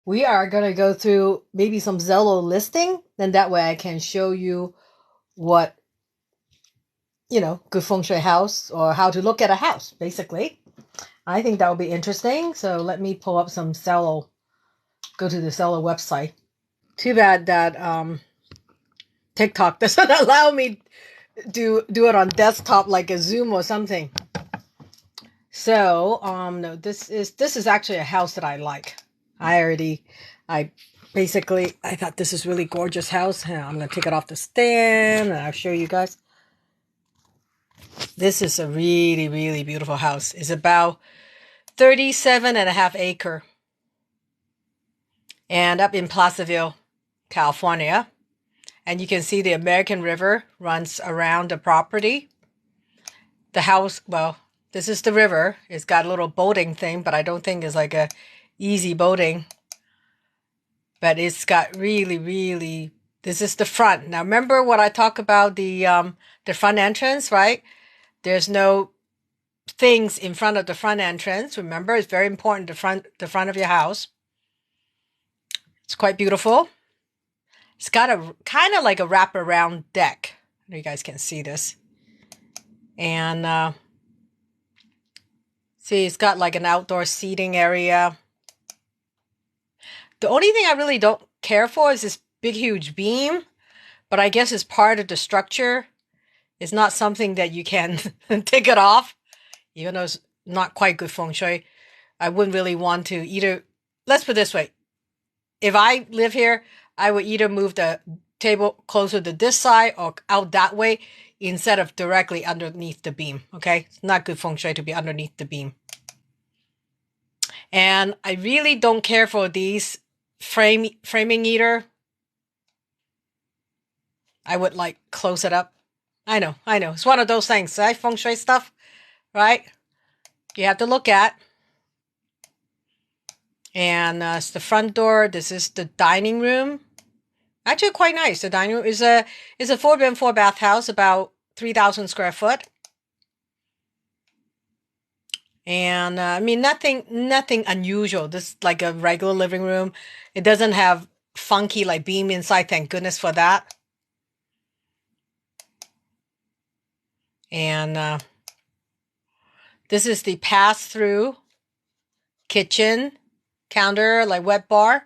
we are going to go through maybe some Zillow listing. Then that way I can show you what, good feng shui house or how to look at a house, basically. I think that would be interesting. So let me pull up some Zillow, go to the Zillow website. Too bad that TikTok doesn't allow me do it on desktop like a Zoom or something. So, no, this is actually a house that I like. I basically I thought this is really gorgeous house. I'm gonna take it off the stand and I'll show you guys. This is a really, really beautiful house. It's about 37 and a half acre and up in Placerville, California. And you can see the American River runs around the property. The house, well, this is the river. It's got a little boating thing, but I don't think it's like a easy boating. But it's got really, really, this is the front. Now remember what I talked about the front entrance, right? There's no things in front of the front entrance. Remember, it's very important, the front of your house. It's quite beautiful. It's got a kind of like a wraparound deck. I know you guys can see this. And see, it's got like an outdoor seating area. The only thing I really don't care for is this big, huge beam. But I guess it's part of the structure. It's not something that you can take it off. Even though it's not quite good feng shui. I wouldn't really want to either. Let's put it this way. If I live here, I would either move the table closer to this side or out that way instead of directly underneath the beam. Okay? It's not good feng shui to be underneath the beam. And I really don't care for these framing either. I would like close it up. I know. It's one of those things, right? Feng shui stuff, right? You have to look at. And it's the front door. This is the dining room. Actually, quite nice. The dining room is a 4-bedroom, 4-bath house, about 3,000 square foot. And I mean, nothing unusual. This is like a regular living room. It doesn't have funky like beam inside. Thank goodness for that. And this is the pass-through kitchen counter, like wet bar.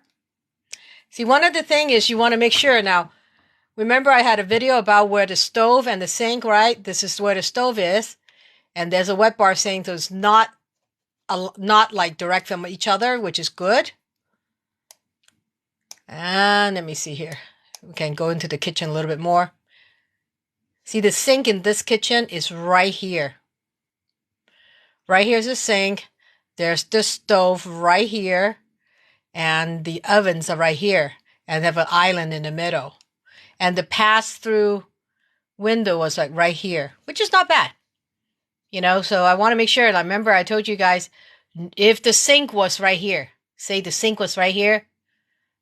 See, one of the things is you want to make sure. Now, remember I had a video about where the stove and the sink, right? This is where the stove is. And there's a wet bar saying so it's not like direct from each other, which is good. And let me see here. We can go into the kitchen a little bit more. See, the sink in this kitchen is right here. Right here's the sink. There's the stove right here. And the ovens are right here. And they have an island in the middle. And the pass-through window was like right here, which is not bad. So I want to make sure. And I remember I told you guys, if the sink was right here, say the sink was right here,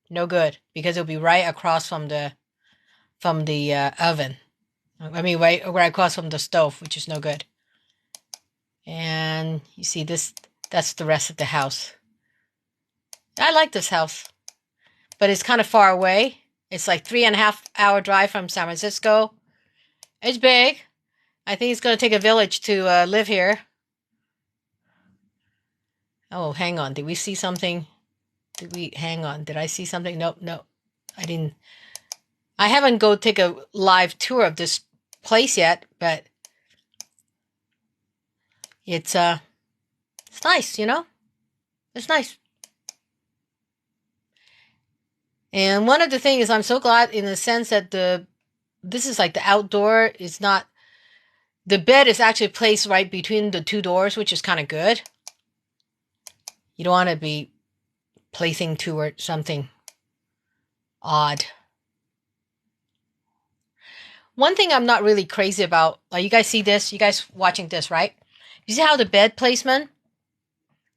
no good, because it'll be right across from the oven. I mean, right across from the stove, which is no good. And you see this, that's the rest of the house. I like this house, but it's kind of far away. It's like 3.5-hour drive from San Francisco. It's big. I think it's going to take a village to live here. Oh, hang on. Did we see something? Hang on. Did I see something? Nope. I didn't. I haven't go take a live tour of this place yet, but it's nice, It's nice. And one of the things is I'm so glad in the sense that this is like the outdoor. It's not, the bed is actually placed right between the two doors, which is kind of good. You don't want to be placing toward something odd. One thing I'm not really crazy about, like you guys see this, you guys watching this, right? You see how the bed placement?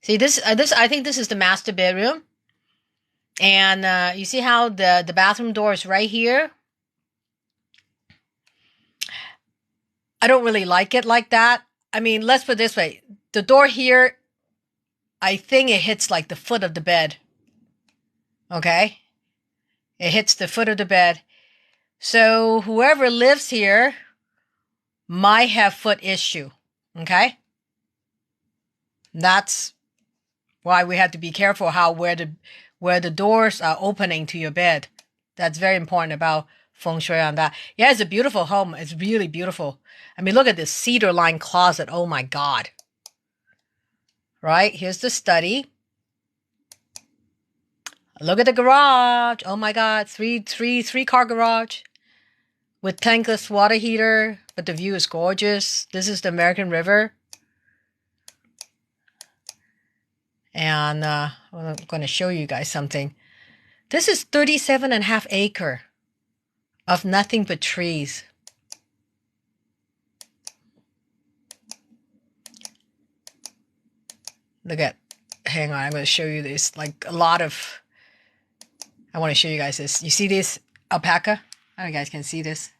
See this, I think this is the master bedroom. And you see how the bathroom door is right here? I don't really like it like that. I mean, let's put it this way. The door here, I think it hits like the foot of the bed. Okay? It hits the foot of the bed. So whoever lives here might have foot issue. Okay? That's why we have to be careful where the doors are opening to your bed. That's very important about Feng Shui on that. Yeah, it's a beautiful home. It's really beautiful. I mean, look at this cedar lined closet. Oh my God. Right? Here's the study. Look at the garage. Oh my God. Three-car garage with tankless water heater. But the view is gorgeous. This is the American River. And I'm going to show you guys something. This is 37.5 acre of nothing but trees. Look at, hang on, I'm going to show you this. Like a lot of, I want to show you guys this. You see this alpaca? I don't know if you guys can see this.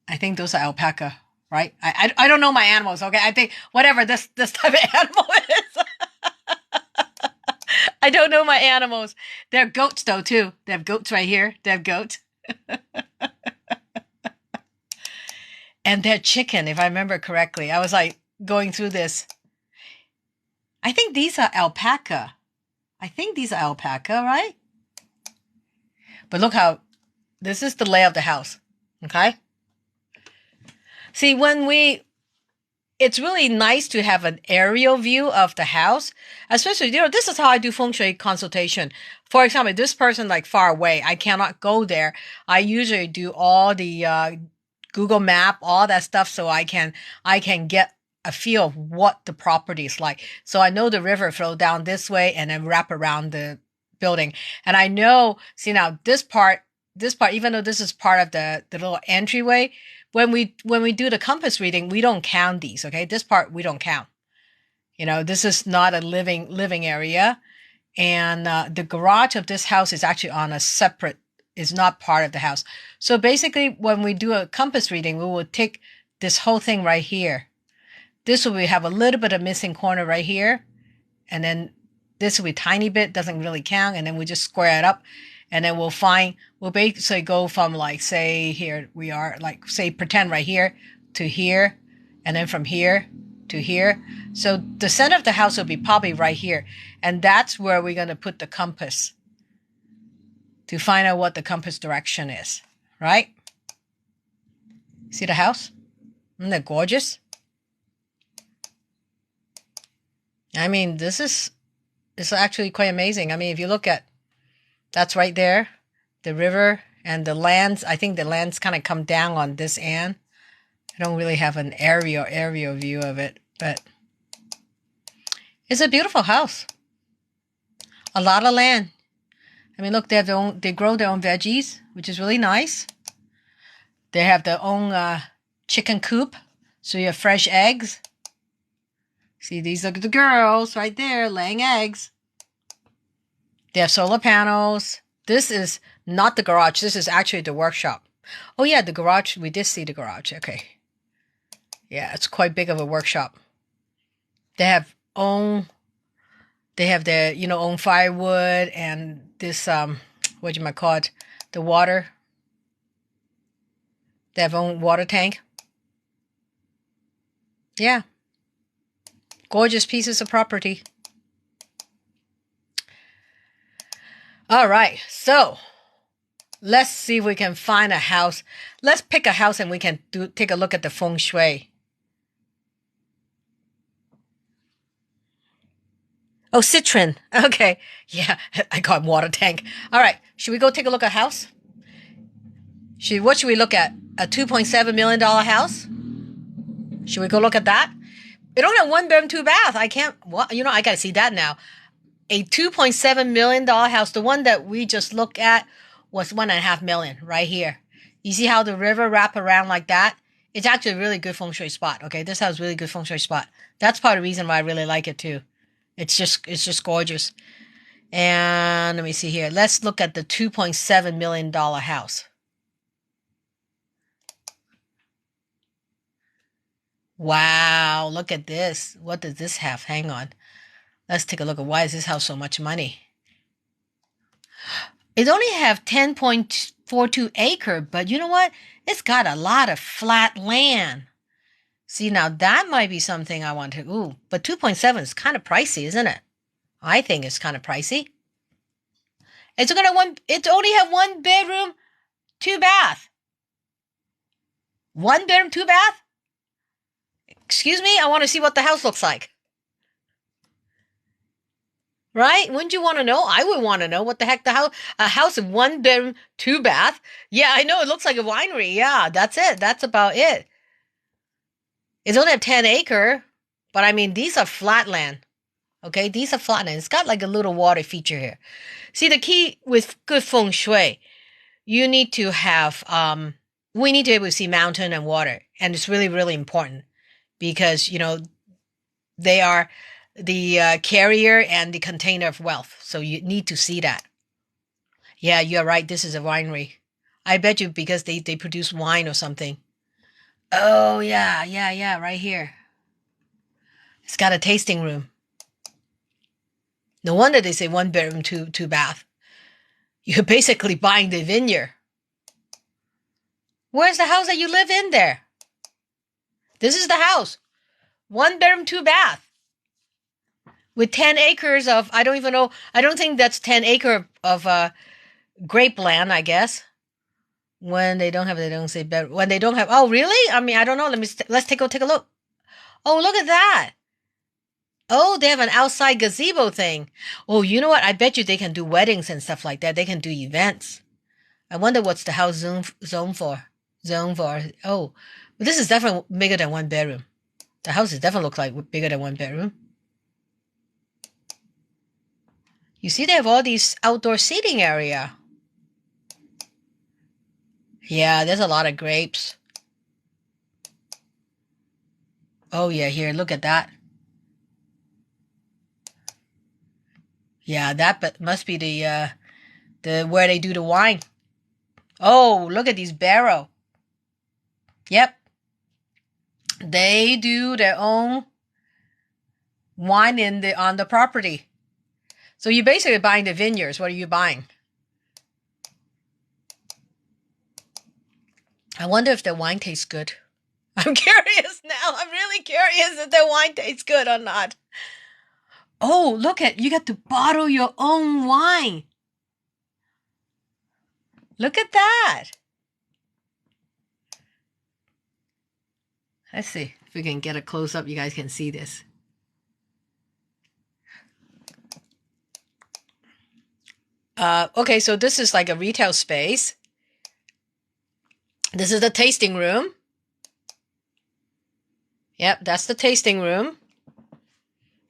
I think those are alpaca, right? I don't know my animals, okay? I think whatever this type of animal is. I don't know my animals. They're goats though too. They have goats right here. They have goats. And they're chicken, if I remember correctly. I was like going through this. I think these are alpaca. Right? But look how, this is the layout of the house. Okay? See, it's really nice to have an aerial view of the house, especially, this is how I do Feng Shui consultation. For example, this person like far away, I cannot go there. I usually do all the Google Map, all that stuff, so I can get a feel of what the property is like. So I know the river flow down this way and then wrap around the building. And I know, see now this part, even though this is part of the little entryway, when we do the compass reading, we don't count these, okay? This part we don't count. This is not a living area. And the garage of this house is actually on a separate, is not part of the house. So basically, when we do a compass reading, we will take this whole thing right here. This will have a little bit of missing corner right here. And then this will be a tiny bit, doesn't really count. And then we just square it up. And then we'll basically go from like, say here we are, like say pretend right here to here. And then from here to here. So the center of the house will be probably right here. And that's where we're going to put the compass to find out what the compass direction is, right? See the house? Isn't that gorgeous? I mean, this is actually quite amazing. I mean, if you look at, that's right there, the river and the lands. I think the lands kind of come down on this end. I don't really have an aerial view of it, but it's a beautiful house. A lot of land. I mean, look, they grow their own veggies, which is really nice. They have their own chicken coop, so you have fresh eggs. See, these are the girls right there laying eggs. They have solar panels. This is not the garage. This is actually the workshop. Oh yeah, the garage. We did see the garage. Okay. Yeah, it's quite big of a workshop. They have their, own firewood and this, what you might call it, the water. They have own water tank. Yeah. Gorgeous pieces of property. All right, so let's see if we can find a house. Let's pick a house and we can take a look at the Feng Shui. Oh, citron. Okay. Yeah, I call it water tank. All right, should we go take a look at a house? What should we look at? A $2.7 million house? Should we go look at that? It only have 1 bedroom, 2 bath. I can't, I got to see that now. A $2.7 million house, the one that we just looked at was $1.5 million right here. You see how the river wrap around like that? It's actually a really good Feng Shui spot. Okay, this house is a really good Feng Shui spot. That's part of the reason why I really like it too. It's just gorgeous. And let me see here. Let's look at the $2.7 million house. Wow, look at this. What does this have? Hang on. Let's take a look at why is this house so much money? It only have 10.42 acre, but you know what? It's got a lot of flat land. See, now that might be something I want to, ooh, but 2.7 is kind of pricey, isn't it? I think it's kind of pricey. It's only have 1 bedroom, 2 bath. 1 bedroom, 2 bath? Excuse me, I want to see what the house looks like. Right? Wouldn't you want to know? I would want to know what the heck a house of 1 bedroom, 2 bath. Yeah, I know it looks like a winery. Yeah, that's it. That's about it. It's only a 10 acre, but I mean, these are flat land. Okay, these are flat land. It's got like a little water feature here. See, the key with good feng shui, you need to have, we need to be able to see mountain and water. And it's really, really important because, they are the carrier and the container of wealth. So you need to see that. Yeah, you're right. This is a winery. I bet you because they produce wine or something. Oh, yeah, right here. It's got a tasting room. No wonder they say 1 bedroom, two bath. You're basically buying the vineyard. Where's the house that you live in there? This is the house. 1 bedroom, 2 bath. With 10 acres of, I don't even know, I don't think that's 10 acre of grape land, I guess. When they don't have, they don't say better. When they don't have, oh, really? I mean, I don't know. Let's take a look. Oh, look at that. Oh, they have an outside gazebo thing. Oh, you know what? I bet you they can do weddings and stuff like that. They can do events. I wonder what's the house zone for. Oh, but this is definitely bigger than 1 bedroom. The house is definitely looks like bigger than 1 bedroom. You see, they have all these outdoor seating area. Yeah, there's a lot of grapes. Oh yeah, here, look at that. Yeah, that must be the where they do the wine. Oh, look at these barrel. Yep. They do their own wine on the property. So you're basically buying the vineyards. What are you buying? I wonder if the wine tastes good. I'm curious now. I'm really curious if the wine tastes good or not. Oh, look at, you get to bottle your own wine. Look at that. Let's see if we can get a close up. You guys can see this. Okay, so this is like a retail space. This is the tasting room. Yep, that's the tasting room.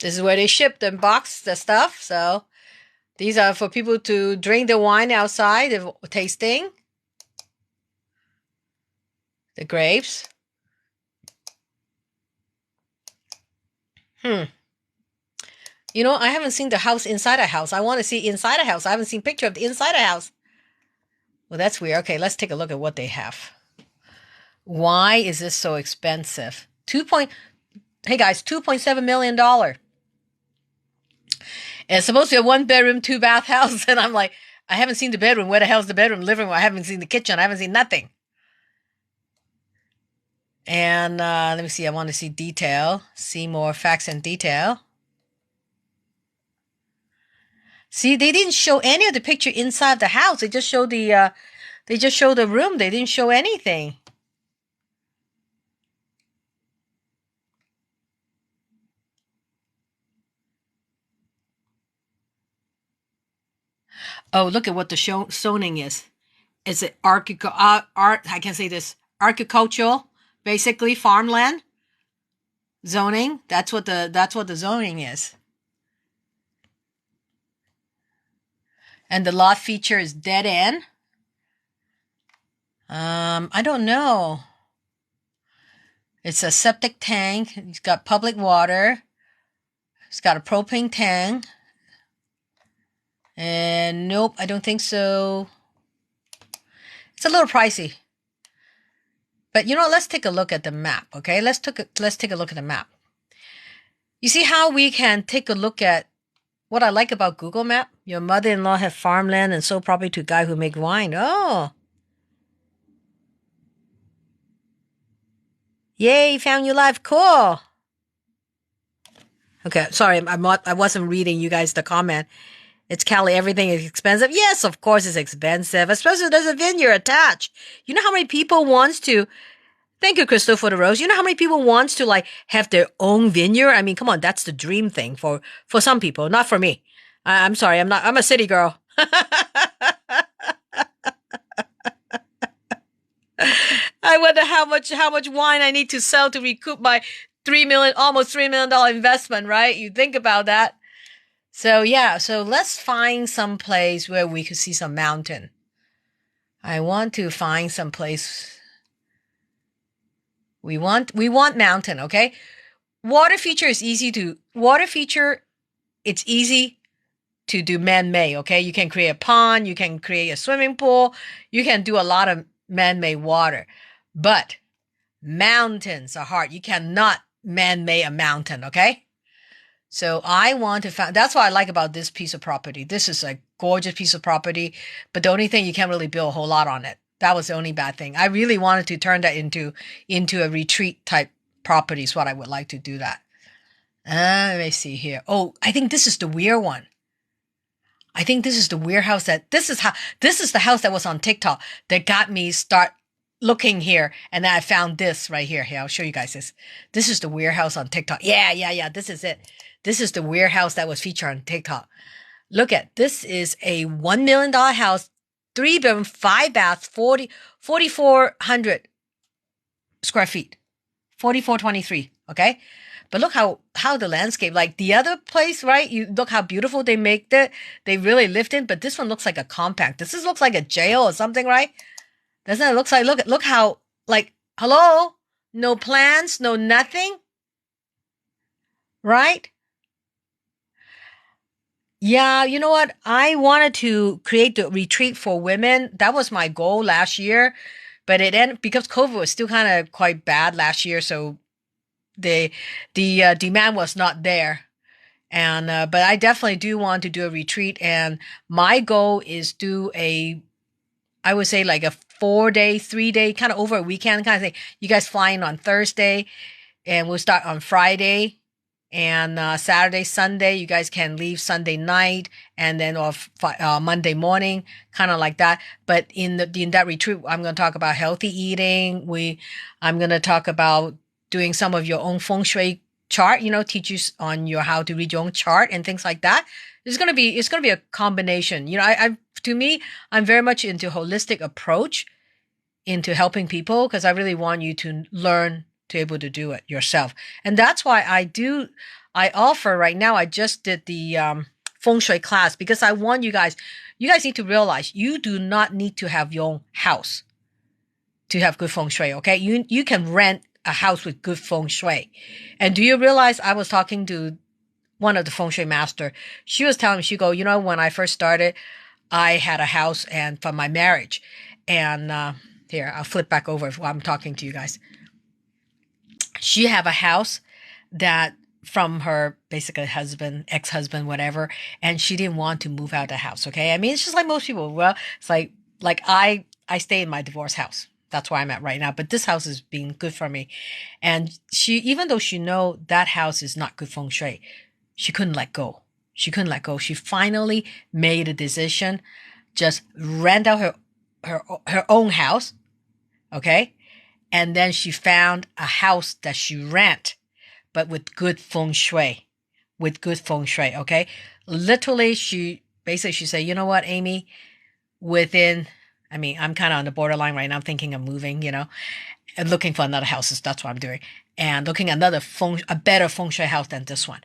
This is where they ship and box the stuff. So these are for people to drink the wine outside, the tasting. The grapes. You know, I haven't seen the house inside a house. I want to see inside a house. I haven't seen picture of the inside a house. Well, that's weird. Okay, let's take a look at what they have. Why is this so expensive? Hey guys, $2.7 million. And it's supposed to be a 1 bedroom, 2 bath house. And I'm like, I haven't seen the bedroom. Where the hell's the bedroom? Living room. I haven't seen the kitchen. I haven't seen nothing. And let me see. I want to see detail. See more facts and detail. See, they didn't show any of the picture inside the house. They just showed the room. They didn't show anything. Oh, look at what the zoning is. It's an I can say this, agricultural, basically farmland zoning. That's what the zoning is. And the lot feature is dead end. I don't know. It's a septic tank. It's got public water. It's got a propane tank. And nope, I don't think so. It's a little pricey. But you know, let's take a look at the map, okay? Let's take a look at the map. You see how we can take a look at what I like about Google Map, your mother-in-law have farmland and sold property to a guy who make wine. Oh, yay, found you live. Cool. Okay, sorry, I wasn't reading you guys the comment. It's Cali, everything is expensive. Yes, of course it's expensive, especially if there's a vineyard attached. You know how many people wants to, thank you, Crystal, for the rose. You know how many people wants to like have their own vineyard? I mean, come on, that's the dream thing for some people, not for me. I'm sorry, I'm a city girl. I wonder how much wine I need to sell to recoup my almost $3 million investment, right? You think about that. So yeah, so let's find some place where we could see some mountain. I want to find some place. We want mountain, okay? Water feature, it's easy to do man-made, okay? You can create a pond, you can create a swimming pool, you can do a lot of man-made water. But mountains are hard. You cannot man-made a mountain, okay? So I want to find, that's what I like about this piece of property. This is a gorgeous piece of property, but the only thing, you can't really build a whole lot on it. That was the only bad thing. I really wanted to turn that into a retreat type property is what I would like to do that. Let me see here. Oh, I think this is the weird one. I think this is the weird house this is the house that was on TikTok that got me start looking here. And then I found this right here. Here, I'll show you guys this. This is the weird house on TikTok. Yeah. This is it. This is the weird house that was featured on TikTok. Look at, this is a $1 million house, 3 bedroom, 5 baths, 4,400 square feet, 4,423. Okay. But look how the landscape, like the other place, right? You look how beautiful they make it. They really lived in, but this one looks like a compact. This looks like a jail or something, right? Doesn't it look like, look how, like, hello? No plants, no nothing. Right? Yeah, you know what? I wanted to create the retreat for women. That was my goal last year, but it ended because COVID was still kind of quite bad last year. So the demand was not there. And, but I definitely do want to do a retreat. And my goal is I would say like a 4-day, 3-day, kind of over a weekend kind of thing. You guys flying on Thursday and we'll start on Friday. And Saturday, Sunday, you guys can leave Sunday night and then off Monday morning, kind of like that. But in that retreat, I'm going to talk about healthy eating. I'm going to talk about doing some of your own Feng Shui chart, teach you on how to read your own chart and things like that. It's going to be a combination. To me, I'm very much into holistic approach into helping people because I really want you to learn to be able to do it yourself. And that's why I offer right now, I just did the Feng Shui class because I want you guys need to realize you do not need to have your own house to have good Feng Shui, okay? You can rent a house with good Feng Shui. And do you realize I was talking to one of the Feng Shui master. She was telling me, she go, when I first started, I had a house and from my marriage. And here, I'll flip back over while I'm talking to you guys. She have a house that from her basically husband, ex-husband, whatever, and she didn't want to move out of the house. Okay, I mean it's just like most people. Well, it's like I stay in my divorce house. That's where I'm at right now. But this house is being good for me, and she, even though she know that house is not good feng shui, she couldn't let go. She couldn't let go. She finally made a decision, just rent out her own house. Okay. And then she found a house that she rent, but with good feng shui, okay? Literally, she said, you know what, Amy, I'm kind of on the borderline right now. I'm thinking of moving, and looking for another house. That's what I'm doing. And looking at a better feng shui house than this one.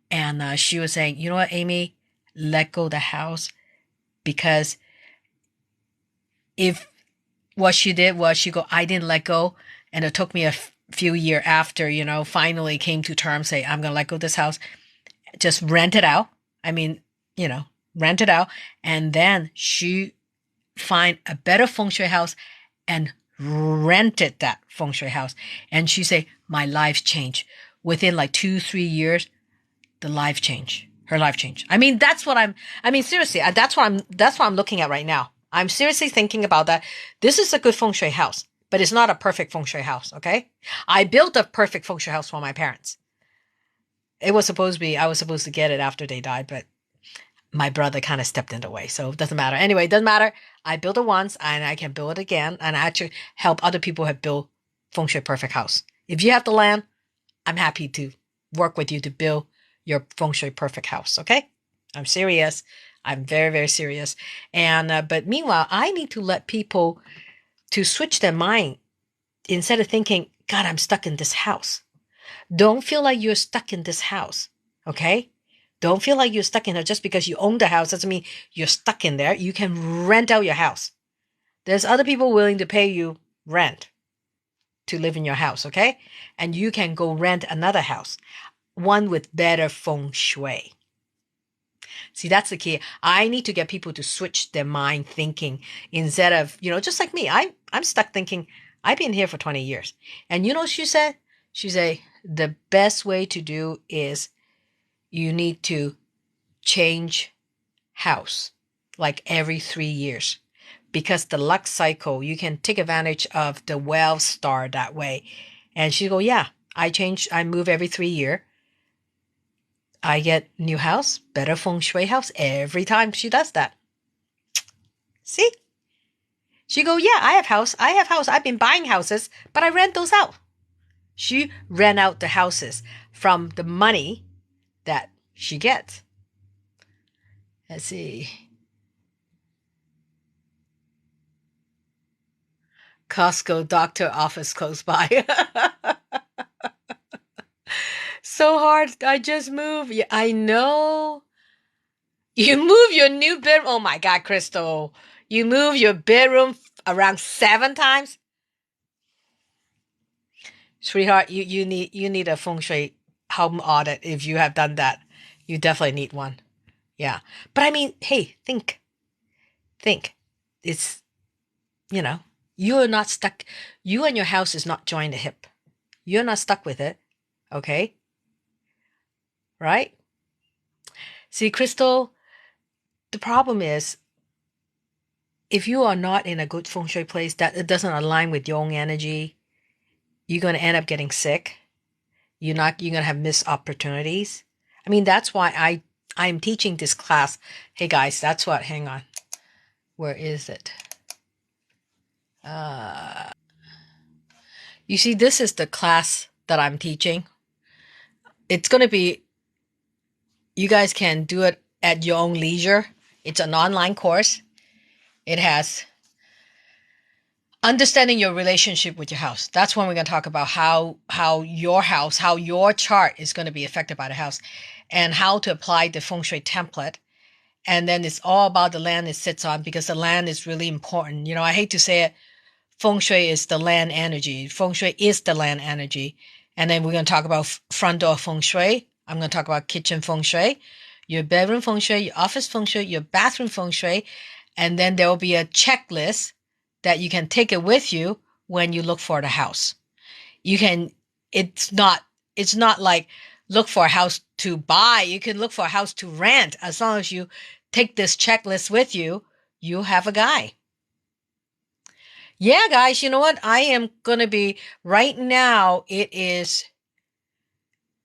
And she was saying, you know what, Amy, let go the house because if what she did was I didn't let go. And it took me a few years after, finally came to terms, say, I'm going to let go of this house, just rent it out. Rent it out. And then she find a better feng shui house and rented that feng shui house. And she say, my life changed. Within like 2-3 years, the life changed. her life changed. I mean, seriously, that's what I'm looking at right now. I'm seriously thinking about that. This is a good feng shui house, but it's not a perfect feng shui house, okay? I built a perfect feng shui house for my parents. I was supposed to get it after they died, but my brother kind of stepped in the way, so it doesn't matter. Anyway, it doesn't matter. I built it once and I can build it again, and I actually help other people have built feng shui perfect house. If you have the land, I'm happy to work with you to build your feng shui perfect house, okay? I'm serious. I'm very, very serious. And but meanwhile, I need to let people to switch their mind instead of thinking, God, I'm stuck in this house. Don't feel like you're stuck in this house, okay? Don't feel like you're stuck in there just because you own the house doesn't mean you're stuck in there. You can rent out your house. There's other people willing to pay you rent to live in your house, okay? And you can go rent another house, one with better feng shui. See, that's the key. I need to get people to switch their mind thinking instead of, just like me. I'm stuck thinking, I've been here for 20 years. And you know what she said? She said, the best way to do is you need to change house like every 3 years. Because the luck cycle, you can take advantage of the wealth star that way. And she go, yeah, I move every 3 years. I get new house, better feng shui house every time she does that. See? She go, yeah, I have house. I've been buying houses, but I rent those out. She rent out the houses from the money that she gets. Let's see. Costco doctor office close by. So hard. I just moved. Yeah, I know. You move your new bedroom. Oh my God, Crystal. You move your bedroom around 7 times? Sweetheart, you need a feng shui home audit if you have done that. You definitely need one. Yeah. But I mean, hey, think. It's, you are not stuck. You and your house is not joined at the hip. You're not stuck with it. Okay? Right? See, Crystal, the problem is if you are not in a good feng shui place that it doesn't align with your own energy, you're going to end up getting sick. You're going to have missed opportunities. I mean, that's why I'm teaching this class. Hey guys, that's what, hang on. Where is it? You see, this is the class that I'm teaching. It's going to be, you guys can do it at your own leisure. It's an online course. It has understanding your relationship with your house. That's when we're going to talk about how your chart is going to be affected by the house and how to apply the feng shui template. And then it's all about the land it sits on because the land is really important. I hate to say it, feng shui is the land energy. Feng shui is the land energy. And then we're going to talk about front door feng shui. I'm going to talk about kitchen feng shui, your bedroom feng shui, your office feng shui, your bathroom feng shui. And then there will be a checklist that you can take it with you when you look for the house. It's not like look for a house to buy. You can look for a house to rent. As long as you take this checklist with you, you have a guy. Yeah, guys, you know what? I am going to be right now.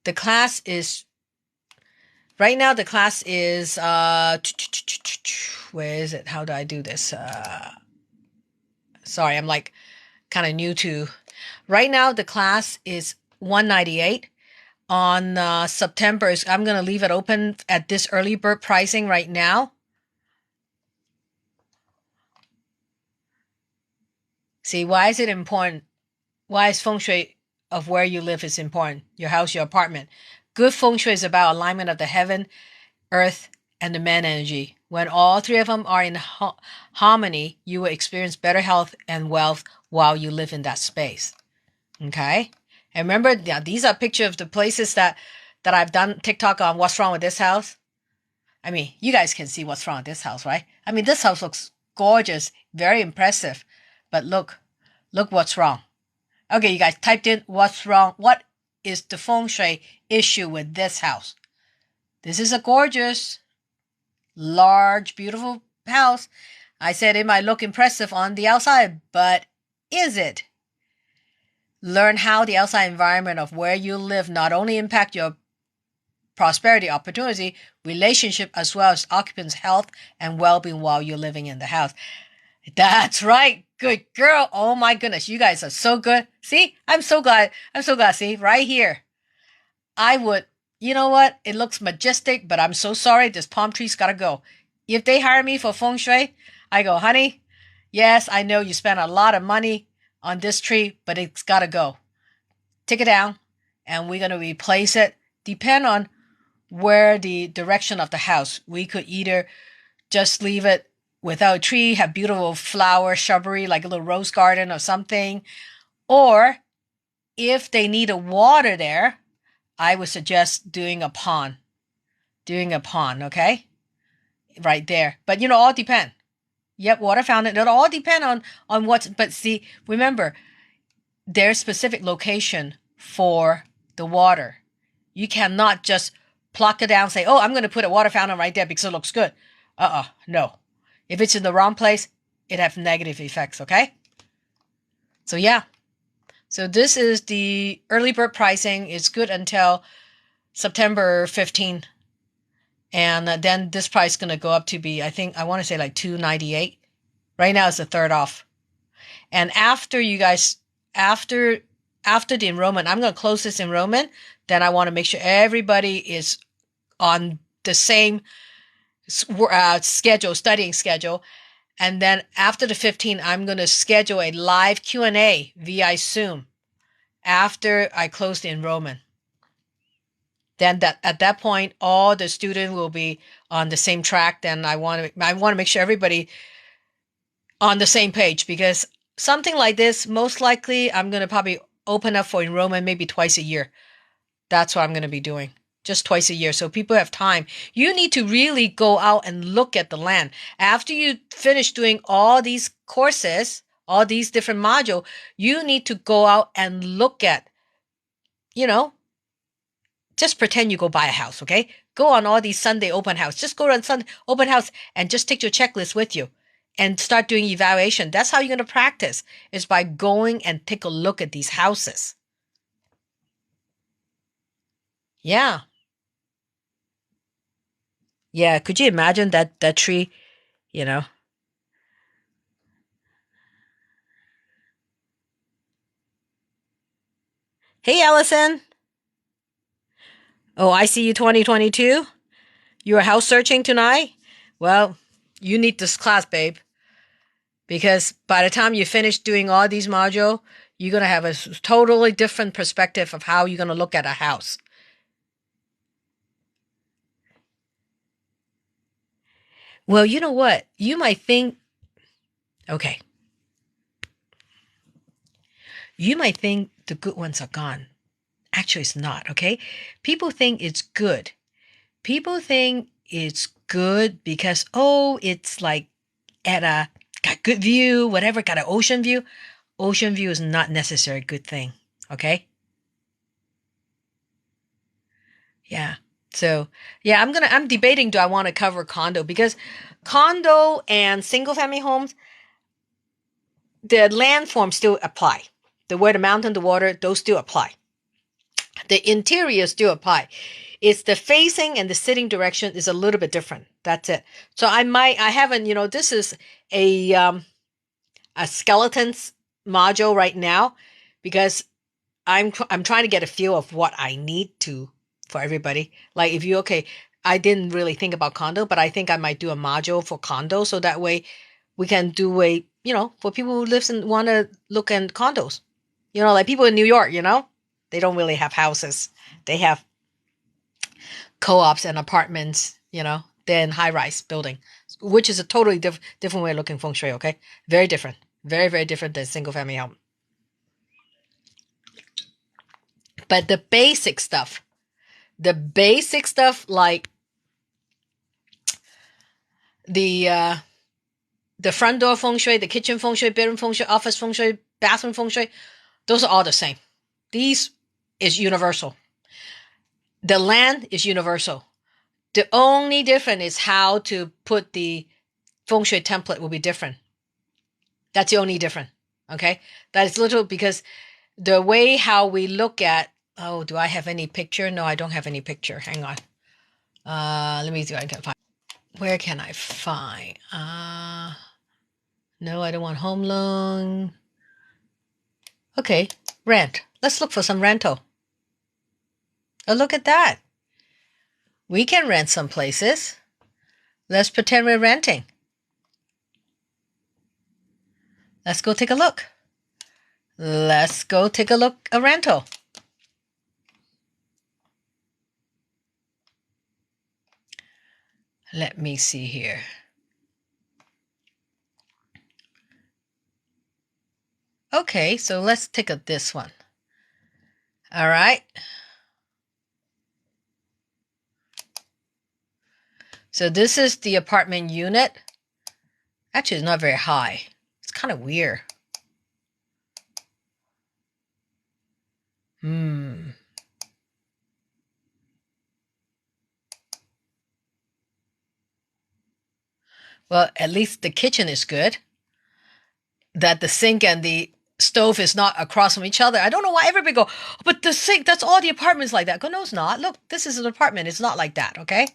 The class is, where is it? How do I do this? Sorry, I'm like kind of new to, right now the class is $198 on September. I'm going to leave it open at this early bird pricing right now. See, why is it important? Why is feng shui of where you live is important? Your house, your apartment. Good feng shui is about alignment of the heaven, earth, and the man energy. When all 3 of them are in harmony, you will experience better health and wealth while you live in that space. Okay? And remember, these are pictures of the places that I've done TikTok on what's wrong with this house. I mean, you guys can see what's wrong with this house, right? I mean, this house looks gorgeous, very impressive. But look what's wrong. Okay, you guys typed in what's wrong. What is the feng shui issue with this house? This is a gorgeous, large, beautiful house. I said it might look impressive on the outside, but is it? Learn how the outside environment of where you live not only impact your prosperity, opportunity, relationship, as well as occupants' health and well-being while you're living in the house. That's right. Good girl. Oh my goodness. You guys are so good. See, I'm so glad. See, right here. You know what? It looks majestic, but I'm so sorry. This palm tree's got to go. If they hire me for Feng Shui, I go, honey, yes, I know you spent a lot of money on this tree, but it's got to go. Take it down, and we're going to replace it. Depend on where the direction of the house. We could either just leave it without a tree, have beautiful flower shrubbery like a little rose garden or something. Or if they need a water there, I would suggest doing a pond. Okay? Right there. But all depend. Yep, water fountain. It'll all depend on what's, but see, remember, there's specific location for the water. You cannot just pluck it down and say, oh, I'm going to put a water fountain right there because it looks good. No. If it's in the wrong place, it has negative effects, okay? So yeah. So this is the early bird pricing. It's good until September 15th. And then this price is going to go up to be, I want to say like $298. Right now it's a third off. And after the enrollment, I'm going to close this enrollment. Then I want to make sure everybody is on the same studying schedule. And then after the 15th, I'm going to schedule a live Q&A via Zoom after I close the enrollment. Then at that point, all the students will be on the same track. Then I want to make sure everybody on the same page, because something like this, most likely I'm going to probably open up for enrollment maybe twice a year. That's what I'm going to be doing. Just twice a year. So people have time. You need to really go out and look at the land. After you finish doing all these courses, all these different modules, you need to go out and look at, just pretend you go buy a house, okay? Go on all these Sunday open house. Just go on Sunday open house and just take your checklist with you and start doing evaluation. That's how you're going to practice, is by going and take a look at these houses. Yeah. Yeah, could you imagine that tree, Hey, Allison. Oh, I see you 2022. You are house searching tonight? Well, you need this class, babe. Because by the time you finish doing all these modules, you're going to have a totally different perspective of how you're going to look at a house. Well, you know what? You might think, okay. You might think the good ones are gone. Actually, it's not, okay? People think it's good. People think it's good because, it's like got good view, whatever, got an ocean view. Ocean view is not necessarily a good thing, okay? Yeah. So, yeah, I'm debating, do I want to cover condo? Because condo and single family homes, the land forms still apply. Where the mountain, the water, those still apply. The interior still apply. It's the facing and the sitting direction is a little bit different. That's it. So I haven't, this is a skeletons module right now, because I'm trying to get a feel of what I need for everybody. Like I didn't really think about condo, but I think I might do a module for condo, so that way we can do for people who live and want to look at condos. Like people in New York, they don't really have houses. They have co-ops and apartments, then high-rise building, which is a totally different way of looking feng shui, okay? Very different. Very, very different than single-family home. But the basic stuff like the front door feng shui, the kitchen feng shui, bedroom feng shui, office feng shui, bathroom feng shui, those are all the same. These is universal. The land is universal. The only difference is how to put the Feng Shui template will be different. That's the only difference. Okay. That is little because the way how we look at, oh, do I have any picture? No, I don't have any picture. Hang on. Let me see if I can find. Where can I find? No, I don't want home loan. Okay, rent. Let's look for some rental. Oh, look at that. We can rent some places. Let's pretend we're renting. Let's go take a look. Let's go take a look at rental. Let me see here. Okay, so let's take this one. All right. So this is the apartment unit. Actually, it's not very high. It's kind of weird. Well, at least the kitchen is good. That the sink and the stove is not across from each other. I don't know why everybody go, but the sink, that's all the apartments like that. Go, no, it's not. Look, this is an apartment. It's not like that, okay?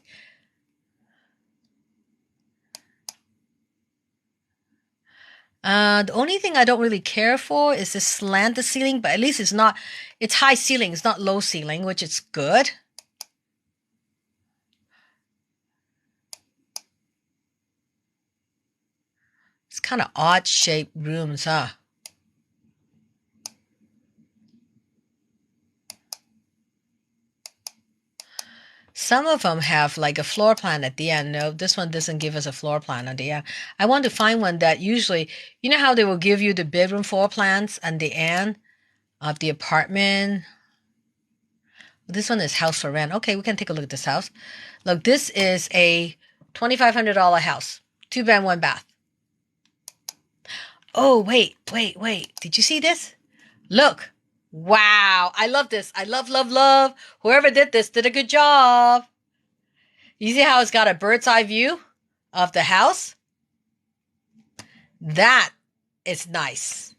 The only thing I don't really care for is this slanted ceiling, but at least it's high ceiling. It's not low ceiling, which is good. It's kind of odd shaped rooms, huh? Some of them have like a floor plan at the end. No, this one doesn't give us a floor plan at the end. I want to find one that usually, you know how they will give you the bedroom floor plans at the end of the apartment? This one is house for rent. Okay, we can take a look at this house. Look, this is a $2,500 house. 2 bed, 1 bath. Oh, wait. Did you see this? Look. Wow. I love this. I love. Whoever did this did a good job. You see how it's got a bird's eye view of the house? That is nice.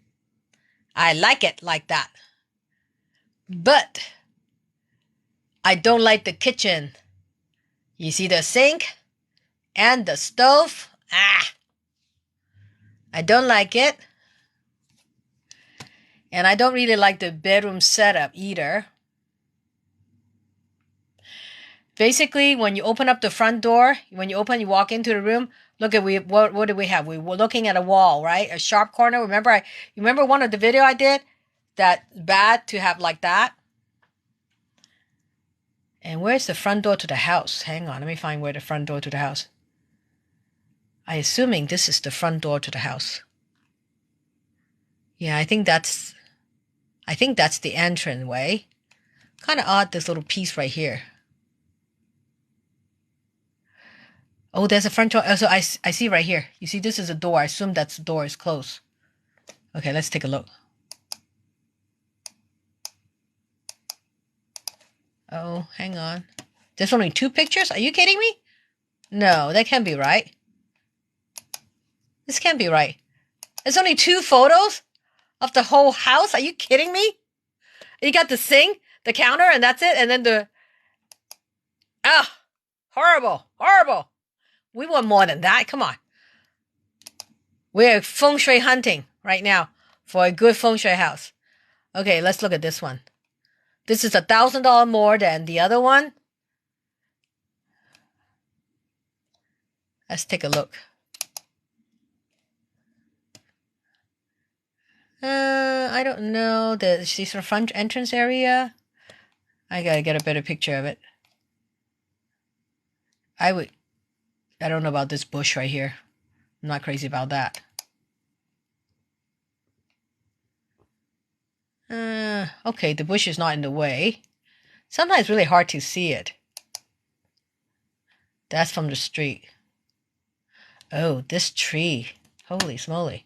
I like it like that. But I don't like the kitchen. You see the sink and the stove? I don't like it. And I don't really like the bedroom setup either. Basically, when you open up the front door, you walk into the room, look at what do we have? We were looking at a wall, right? A sharp corner. Remember one of the video I did? That bad to have like that? And where's the front door to the house? Hang on, let me find where the front door to the house. I'm assuming this is the front door to the house. Yeah, I think that's the entranceway. Kind of odd, this little piece right here. Oh, there's a front door. Oh, so I see right here. You see, this is a door. I assume that the door is closed. Okay, let's take a look. Oh, hang on. There's only 2 pictures? Are you kidding me? No, that can't be right. This can't be right. There's only 2 photos of the whole house? Are you kidding me? You got the sink, the counter, and that's it? And then the... horrible. We want more than that. Come on. We're Feng Shui hunting right now for a good Feng Shui house. Okay, let's look at this one. This is $1,000 more than the other one. Let's take a look. I don't know. This is the front entrance area. I gotta get a better picture of it. I don't know about this bush right here. I'm not crazy about that. Okay, the bush is not in the way. Sometimes it's really hard to see it. That's from the street. Oh, this tree. Holy smoly.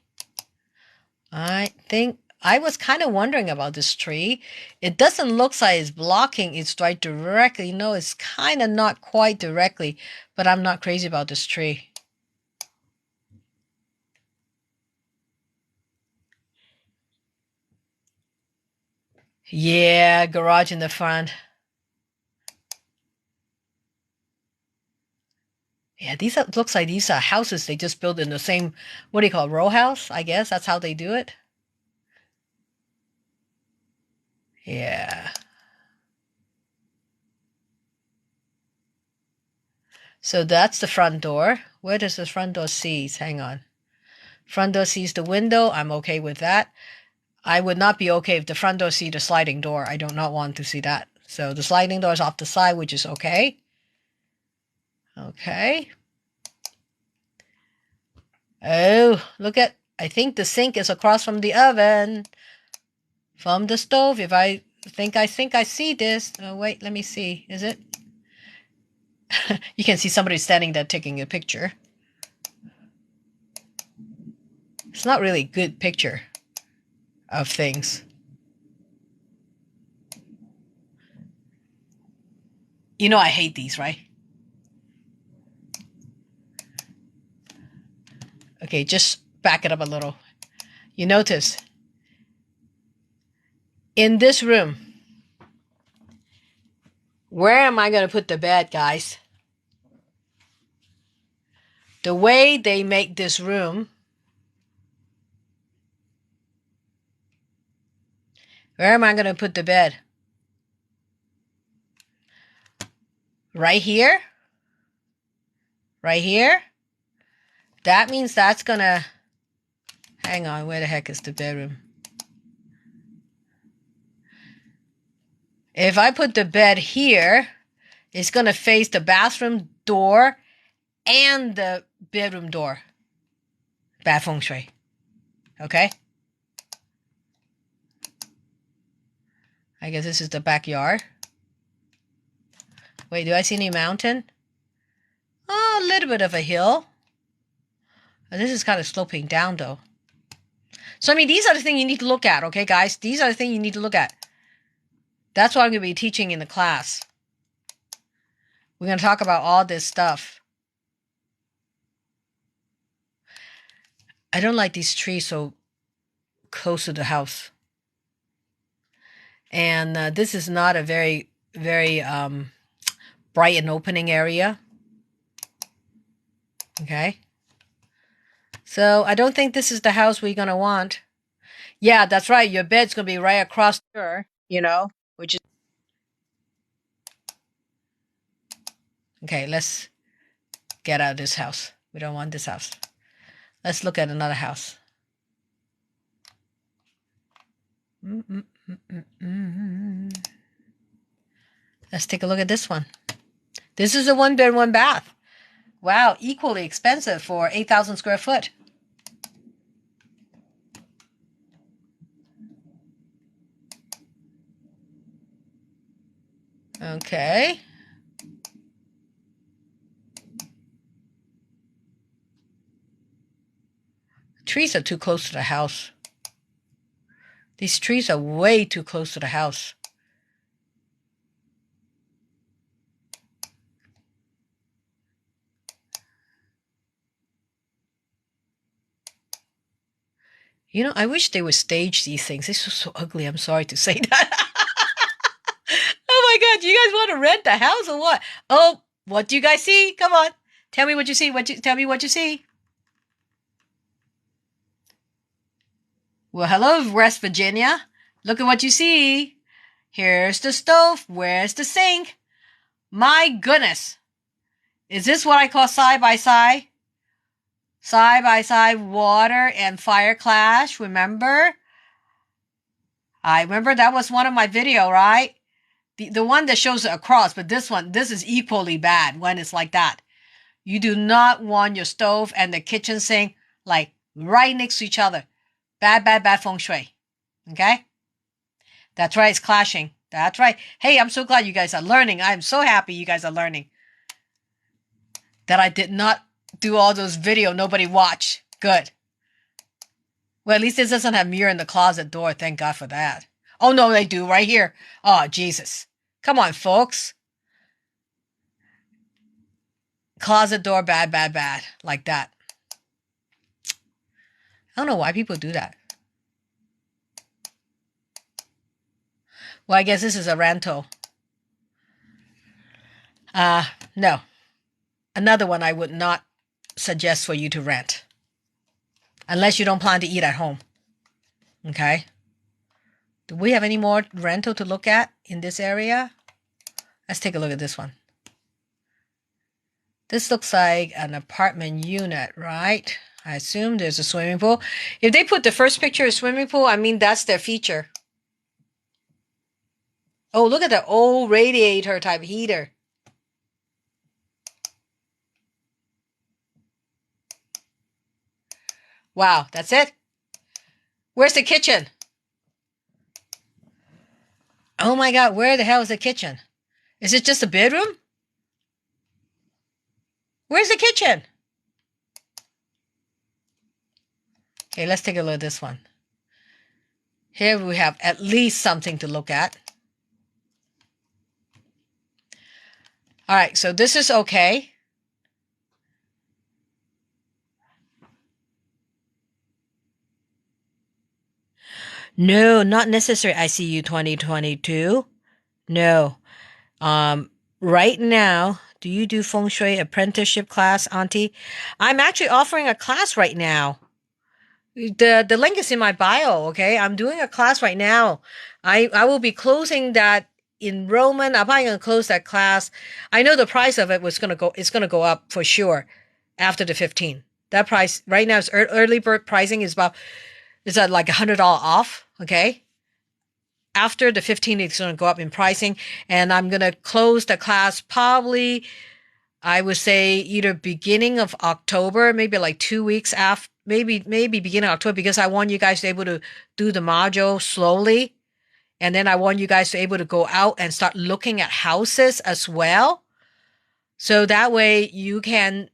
I think I was kind of wondering about this tree. It doesn't look like it's blocking its right directly. No, it's kind of not quite directly, but I'm not crazy about this tree. Yeah, garage in the front. Yeah, looks like these are houses they just built in the same, what do you call it, row house? I guess that's how they do it. Yeah. So that's the front door. Where does the front door see? Hang on. Front door sees the window. I'm okay with that. I would not be okay if the front door see the sliding door. I do not want to see that. So the sliding door is off the side, which is okay. Okay. Oh, look at, I think the sink is across from the oven. From the stove. If I think I see this. Oh, wait, let me see. Is it? You can see somebody standing there taking a picture. It's not really a good picture of things. You know I hate these, right? Okay, just back it up a little. You notice in this room, where am I going to put the bed, guys? The way they make this room, where am I going to put the bed? Right here? Right here? That means that's going to... Hang on, where the heck is the bedroom? If I put the bed here, it's going to face the bathroom door and the bedroom door. Bad feng shui. Okay? I guess this is the backyard. Wait, do I see any mountain? Oh, a little bit of a hill. This is kind of sloping down, though. So, I mean, these are the things you need to look at, okay, guys? These are the things you need to look at. That's what I'm going to be teaching in the class. We're going to talk about all this stuff. I don't like these trees so close to the house. And this is not a very, very bright and opening area. Okay. So I don't think this is the house we're going to want. Yeah, that's right. Your bed's going to be right across there, you know, which is... Okay, let's get out of this house. We don't want this house. Let's look at another house. Let's take a look at this one. This is a 1 bed, 1 bath. Wow, equally expensive for 8,000 square foot. Okay. Trees are too close to the house. These trees are way too close to the house. You know, I wish they would stage these things. This is so ugly. I'm sorry to say that. Oh my God, do you guys want to rent the house or what? Oh, what do you guys see? Come on. Tell me what you see. Tell me what you see. Well, hello, West Virginia. Look at what you see. Here's the stove. Where's the sink? My goodness. Is this what I call side by side? Side by side water and fire clash, remember? I remember that was one of my video, right? The one that shows it across, but this is equally bad when it's like that. You do not want your stove and the kitchen sink like right next to each other. Bad, bad, bad feng shui. Okay? That's right, it's clashing. That's right. Hey, I'm so glad you guys are learning. I'm so happy you guys are learning. That I did not do all those video nobody watched. Good. Well, at least it doesn't have mirror in the closet door. Thank God for that. Oh, no, they do right here. Oh, Jesus. Come on, folks. Closet door, bad, bad, bad. Like that. I don't know why people do that. Well, I guess this is a rental. No. Another one I would not suggest for you to rent. Unless you don't plan to eat at home. Okay? Do we have any more rental to look at in this area? Let's take a look at this one. This looks like an apartment unit, right? I assume there's a swimming pool. If they put the first picture of swimming pool, I mean, that's their feature. Oh, look at the old radiator type heater. Wow, that's it? Where's the kitchen? Oh my God, where the hell is the kitchen? Is it just a bedroom? Where's the kitchen? Okay, let's take a look at this one. Here we have at least something to look at. All right, so this is okay. No, not necessary ICU 2022. No. Right now, do you do Feng Shui apprenticeship class, Auntie? I'm actually offering a class right now. The link is in my bio, okay? I'm doing a class right now. I will be closing that enrollment. I'm probably gonna close that class. I know the price of it it's gonna go up for sure after the 15th. That price right now is early bird pricing is at like $100 off, okay? After the 15th, it's going to go up in pricing, and I'm going to close the class probably, I would say, either beginning of October, maybe like 2 weeks after, maybe beginning of October, because I want you guys to be able to do the module slowly, and then I want you guys to be able to go out and start looking at houses as well, so that way you can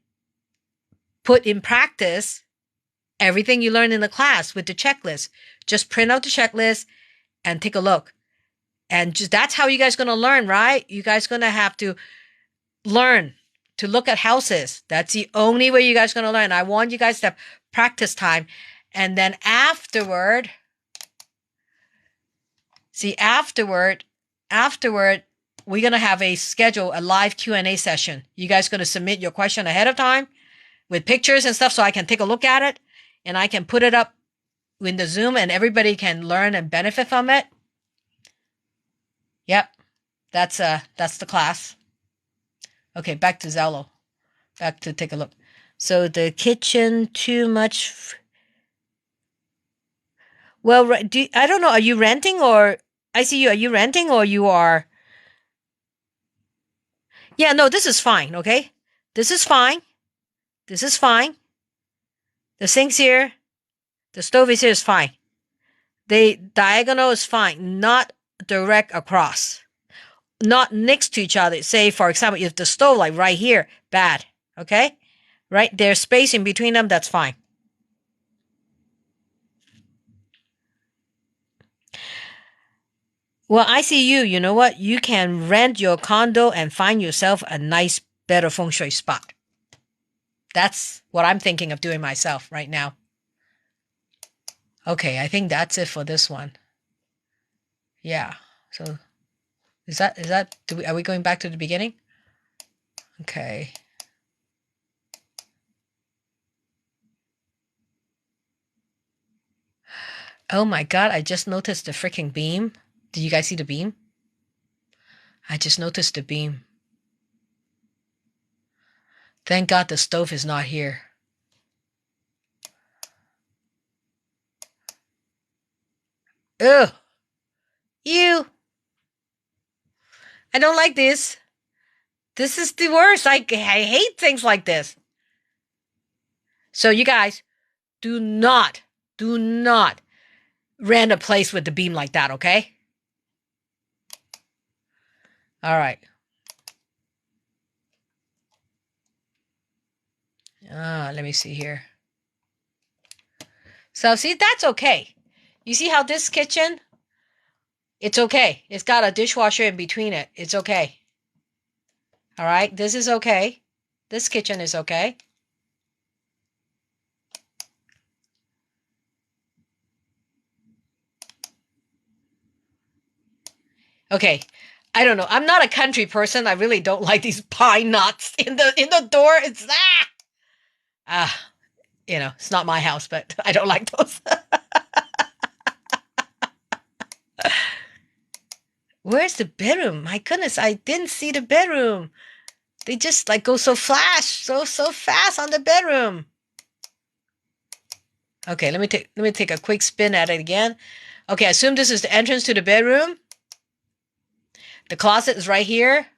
put in practice everything you learn in the class with the checklist. Just print out the checklist and take a look. And just that's how you guys going to learn, right? You guys going to have to learn to look at houses. That's the only way you guys going to learn. I want you guys to have practice time. And then afterward, we're going to have a live Q&A session. You guys going to submit your question ahead of time with pictures and stuff so I can take a look at it and I can put it up in the Zoom and everybody can learn and benefit from it. Yep, that's the class. Okay, back to Zello. Back to take a look. So the kitchen, too much. Well, I don't know. Are you renting or I see you? Are you renting or you are? Yeah, no, this is fine. Okay, this is fine. This is fine. The sink's here. The stove is here is fine. The diagonal is fine, not direct across. Not next to each other. Say, for example, if the stove like right here, bad. Okay? Right? There's space in between them, that's fine. Well, I see you know what? You can rent your condo and find yourself a nice, better feng shui spot. That's what I'm thinking of doing myself right now. Okay, I think that's it for this one. Yeah. So are we going back to the beginning? Okay. Oh my God, I just noticed the freaking beam. Did you guys see the beam? I just noticed the beam. Thank God the stove is not here. Ugh. Ew. I don't like this. This is the worst. I hate things like this. So you guys, do not rent a place with the beam like that, okay? All right. Let me see here. So see, that's okay. You see how this kitchen, it's okay. It's got a dishwasher in between it. It's okay. All right, this is okay. This kitchen is okay. Okay. I don't know. I'm not a country person. I really don't like these pine knots in the door. It's it's not my house, but I don't like those. Where's the bedroom? My goodness, I didn't see the bedroom. They just like go so so fast on the bedroom. Okay, let me take a quick spin at it again. Okay, I assume this is the entrance to the bedroom. The closet is right here.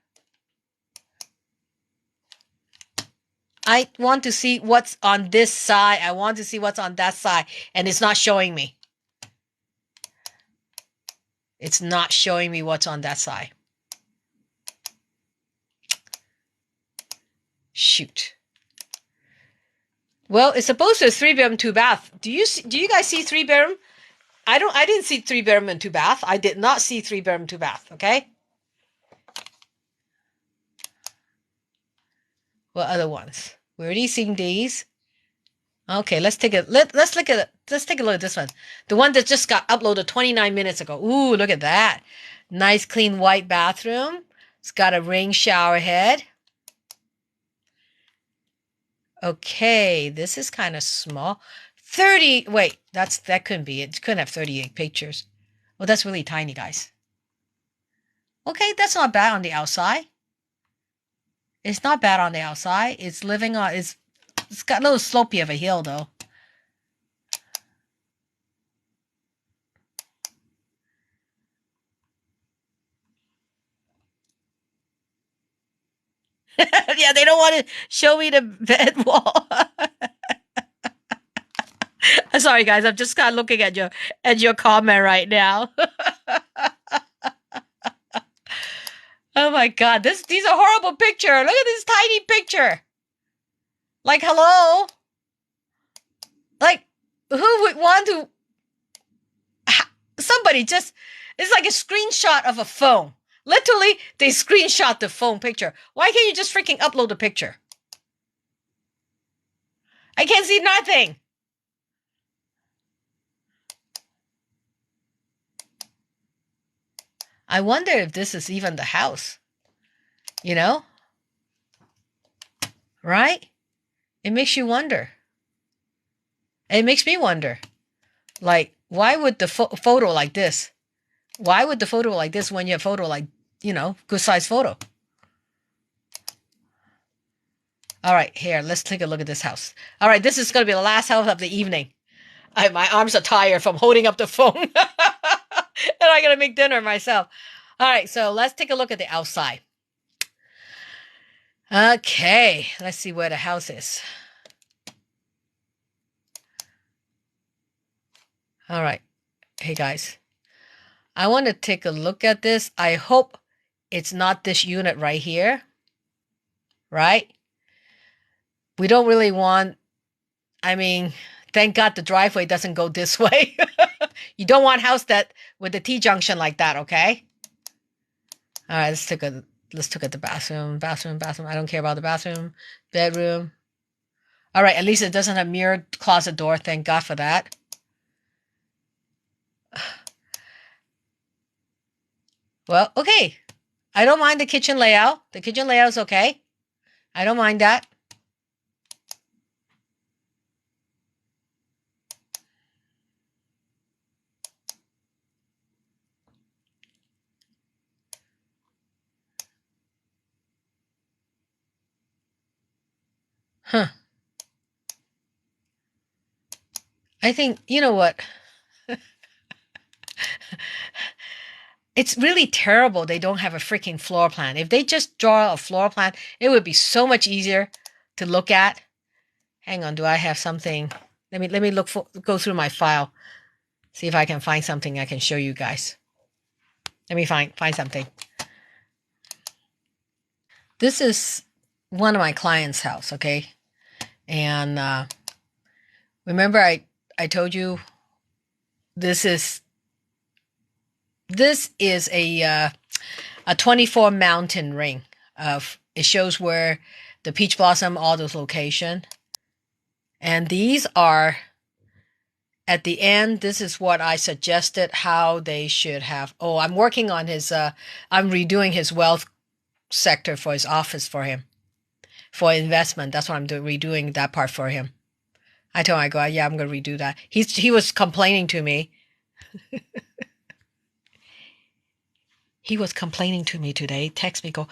I want to see what's on this side. I want to see what's on that side, and it's not showing me. It's not showing me what's on that side. Shoot. Well, it's supposed to be a 3-bedroom, 2-bath. Do you guys see 3-bedroom? I didn't see 3-bedroom and 2-bath. I did not see 3-bedroom, 2-bath, okay? What other ones? We already seen these. Okay, let's take a let's look at let's take a look at this one. The one that just got uploaded 29 minutes ago. Ooh, look at that. Nice clean white bathroom. It's got a ring shower head. Okay, this is kind of small. 30, wait, that couldn't be it. It couldn't have 38 pictures. Well, that's really tiny, guys. Okay, that's not bad on the outside. It's not bad on the outside. It's living on, it's got a little slopey of a hill, though. Yeah, they don't want to show me the bed wall. I'm sorry, guys. I'm just kind of looking at your comment right now. Oh my God, these are horrible picture. Look at this tiny picture. Like, hello? Like, who would want to... Somebody just... It's like a screenshot of a phone. Literally, they screenshot the phone picture. Why can't you just freaking upload the picture? I can't see nothing. I wonder if this is even the house. You know? Right? It makes you wonder. It makes me wonder. Like, why would the photo like this? Why would the photo like this when you have photo like, good size photo? All right, here, let's take a look at this house. All right, this is going to be the last house of the evening. My arms are tired from holding up the phone. And I got to make dinner myself. All right, so let's take a look at the outside. Okay, let's see where the house is. All right. Hey, guys. I want to take a look at this. I hope it's not this unit right here. Right? We don't really want... I mean, thank God the driveway doesn't go this way. You don't want house that with the T-junction like that, okay? All right, let's look at the bathroom. Bathroom. I don't care about the bathroom. Bedroom. All right, at least it doesn't have mirrored closet door. Thank God for that. Well, okay. I don't mind the kitchen layout. The kitchen layout is okay. I don't mind that. Huh. I think, you know what? It's really terrible they don't have a freaking floor plan. If they just draw a floor plan, it would be so much easier to look at. Hang on, do I have something? Let me go through my file. See if I can find something I can show you guys. Let me find something. This is one of my clients' house, okay? And remember I told you this is a 24 mountain ring. It shows where the peach blossom, all those location. And these are at the end. This is what I suggested how they should have. Oh, I'm working on his. I'm redoing his wealth sector for his office for him, for investment. That's what I'm doing. Redoing that part for him. I told him, I go, yeah, I'm gonna redo that. He was complaining to me. He was complaining to me today. Text me, go,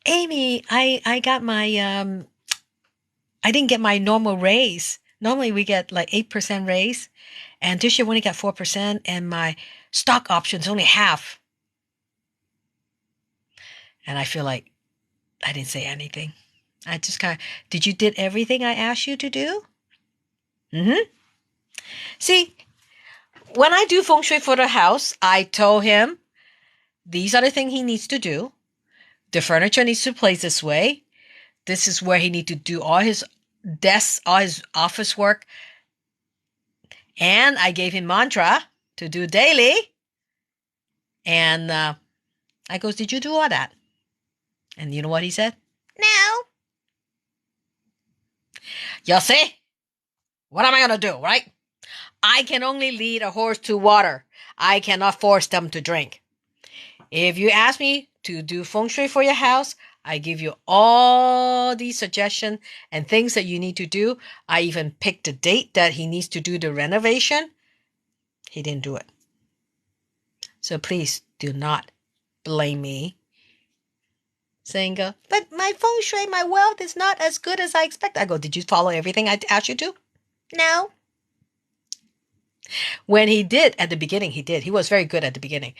Amy, I got my I didn't get my normal raise. Normally we get like 8% raise, and this year we only got 4%, and my stock options only half. And I feel like I didn't say anything. I just kind of, did you did everything I asked you to do? See, when I do feng shui for the house, I told him these are the things he needs to do. The furniture needs to place this way. This is where he needs to do all his desks, all his office work. And I gave him mantra to do daily. And I goes, did you do all that? And you know what he said? No. You see? What am I going to do, right? I can only lead a horse to water. I cannot force them to drink. If you ask me to do feng shui for your house, I give you all these suggestions and things that you need to do. I even picked the date that he needs to do the renovation. He didn't do it. So please do not blame me. Saying, but my feng shui, my wealth is not as good as I expect. I go, did you follow everything I asked you to? No. When he did at the beginning, he did. He was very good at the beginning.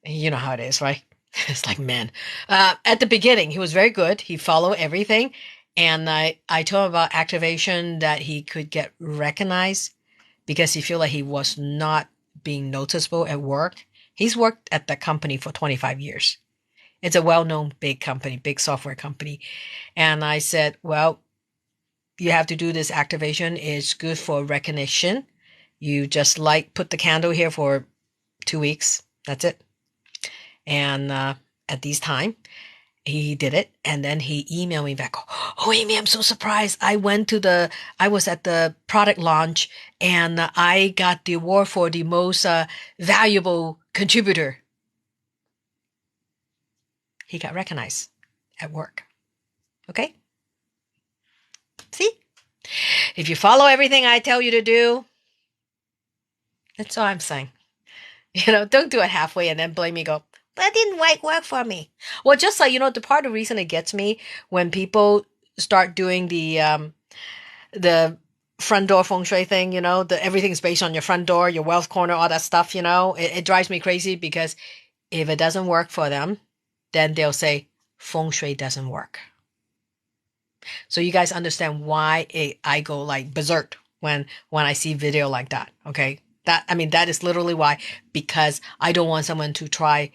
You know how it is, right? It's like, man. At the beginning, he was very good. He followed everything. And I told him about activation that he could get recognized because he feel like he was not being noticeable at work. He's worked at the company for 25 years. It's a well-known big company, big software company. And I said, well, you have to do this activation. It's good for recognition. You just put the candle here for 2 weeks. That's it. And at this time, he did it. And then he emailed me back. Oh, Amy, I'm so surprised. I was at the product launch and I got the award for the most valuable contributor. He got recognized at work. Okay? See? If you follow everything I tell you to do, that's all I'm saying. Don't do it halfway and then blame me, go, that didn't work for me. Well, just like, the part of the reason it gets me when people start doing the front door feng shui thing, everything's based on your front door, your wealth corner, all that stuff, it drives me crazy because if it doesn't work for them, then they'll say feng shui doesn't work. So you guys understand why I go like berserk when I see video like that. Okay. That is literally why, because I don't want someone to try,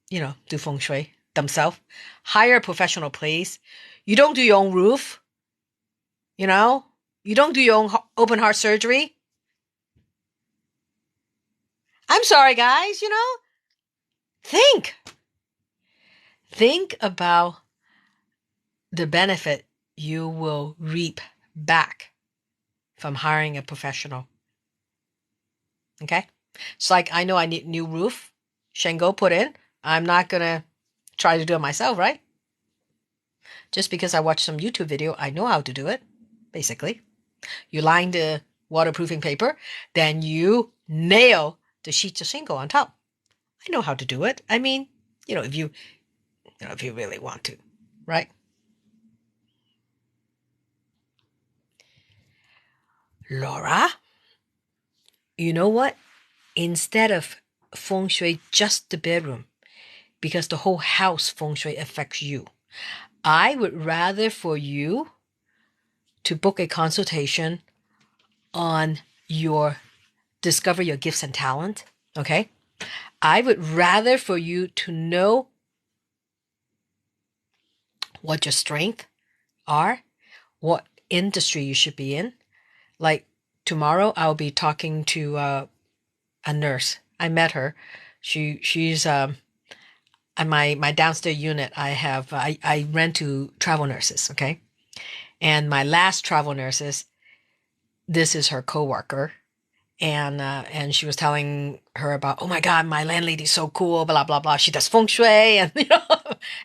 do feng shui themselves. Hire a professional, please. You don't do your own roof. You don't do your own open heart surgery. I'm sorry, guys, Think about the benefit you will reap back from hiring a professional. Okay? It's like, I know I need new roof. Shango put in. I'm not going to try to do it myself, right? Just because I watched some YouTube video, I know how to do it, basically. You line the waterproofing paper, then you nail the sheets of shingle on top. I know how to do it. If you really want to, right? Laura, you know what? Instead of feng shui just the bedroom, because the whole house feng shui affects you, I would rather for you to book a consultation on discover your gifts and talent, okay? I would rather for you to know what your strengths are, what industry you should be in. Like tomorrow, I'll be talking to a nurse. I met her. She's at my downstairs unit. I rent to travel nurses. Okay, and my last travel nurses, this is her coworker, and she was telling her about, oh my God, my landlady's so cool, blah blah blah. She does feng shui, and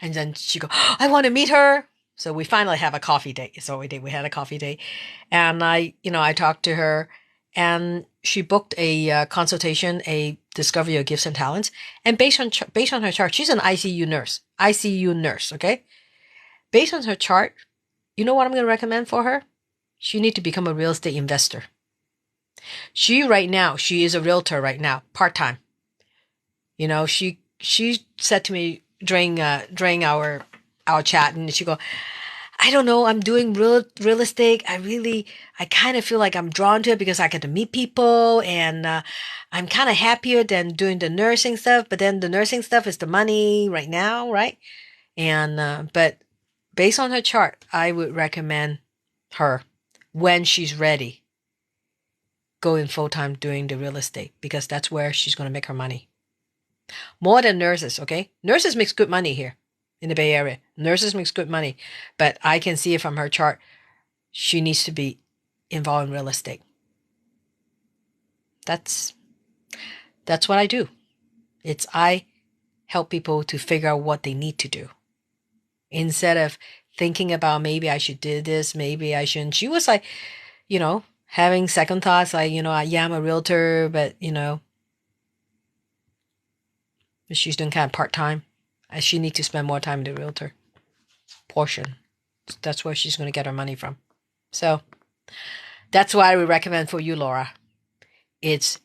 and then she go, oh, I want to meet her. So we finally have a coffee date. So we did. We had a coffee date, and I talked to her, and she booked a consultation, a discovery of gifts and talents, and based on her chart, she's an ICU nurse. ICU nurse, okay. Based on her chart, you know what I'm going to recommend for her? She need to become a real estate investor. She is a realtor right now, part time. She said to me during our chat, and she go, I don't know, I'm doing real estate. I kind of feel like I'm drawn to it because I get to meet people, and I'm kind of happier than doing the nursing stuff. But then the nursing stuff is the money right now, right? And but based on her chart, I would recommend her when she's ready going full time doing the real estate, because that's where she's going to make her money. More than nurses, okay? Nurses makes good money here in the Bay Area. Nurses makes good money, but I can see it from her chart. She needs to be involved in real estate. That's what I do. I help people to figure out what they need to do instead of thinking about maybe I should do this, maybe I shouldn't. She was like, having second thoughts, like, yeah, I'm a realtor, but she's doing kind of part-time. She needs to spend more time in the realtor portion. That's where she's going to get her money from. So that's why I would recommend for you, Laura. It's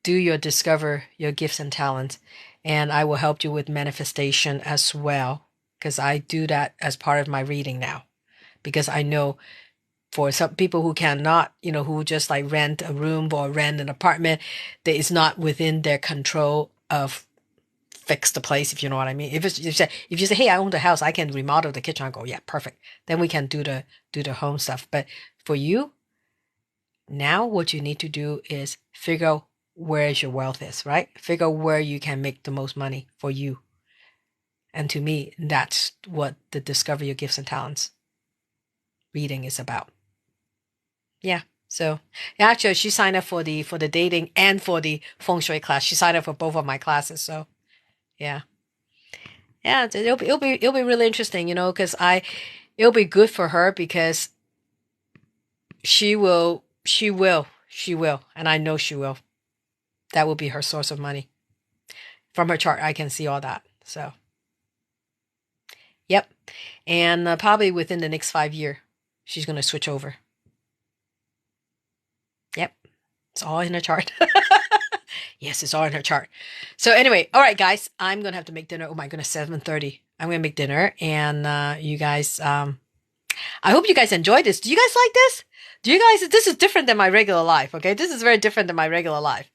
discover your gifts and talents. And I will help you with manifestation as well, because I do that as part of my reading now. Because I know for some people who cannot, who just like rent a room or rent an apartment, that is not within their control of fix the place, if you know what I mean. If you say, hey, I own the house, I can remodel the kitchen, I go, yeah, perfect. Then we can do the home stuff. But for you, now what you need to do is figure out where your wealth is, right? Figure out where you can make the most money for you. And to me, that's what the Discover Your Gifts and Talents reading is about. Yeah. So actually, she signed up for the dating and for the feng shui class. She signed up for both of my classes. So yeah, it'll be really interesting, because it'll be good for her, because she will, and I know she will. That will be her source of money. From her chart, I can see all that. So, yep, and probably within the next 5 years, she's going to switch over. Yep, it's all in her chart. Yes, it's all in her chart. So anyway, all right, guys, I'm going to have to make dinner. Oh my goodness, 7:30. I'm going to make dinner. And you guys, I hope you guys enjoyed this. Do you guys like this? This is different than my regular life, okay? This is very different than my regular life.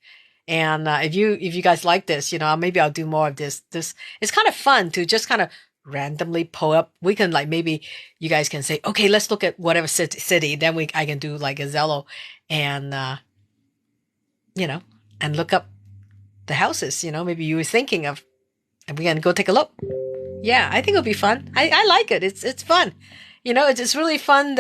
And if you guys like this, maybe I'll do more of this. It's kind of fun to just kind of randomly pull up. We can maybe you guys can say, okay, let's look at whatever city. Then I can do like a Zello and, and look up the houses, maybe you were thinking of, and we can go take a look. Yeah, I think it'll be fun. I like it. It's fun. It's really fun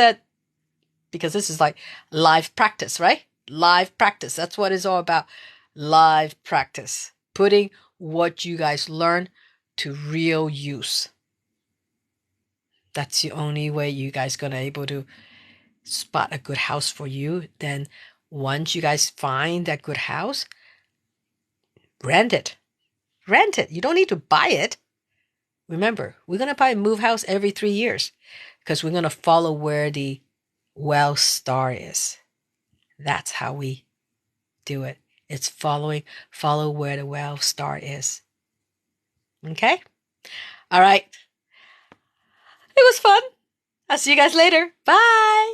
because this is like live practice, right? Live practice. That's what it's all about. Live practice. Putting what you guys learn to real use. That's the only way you guys gonna able to spot a good house for you. Then once you guys find that good house, rent it. You don't need to buy it. Remember, we're going to probably move house every 3 years because we're going to follow where the wealth star is. That's how we do it. It's follow where the wealth star is. Okay? All right. It was fun. I'll see you guys later. Bye.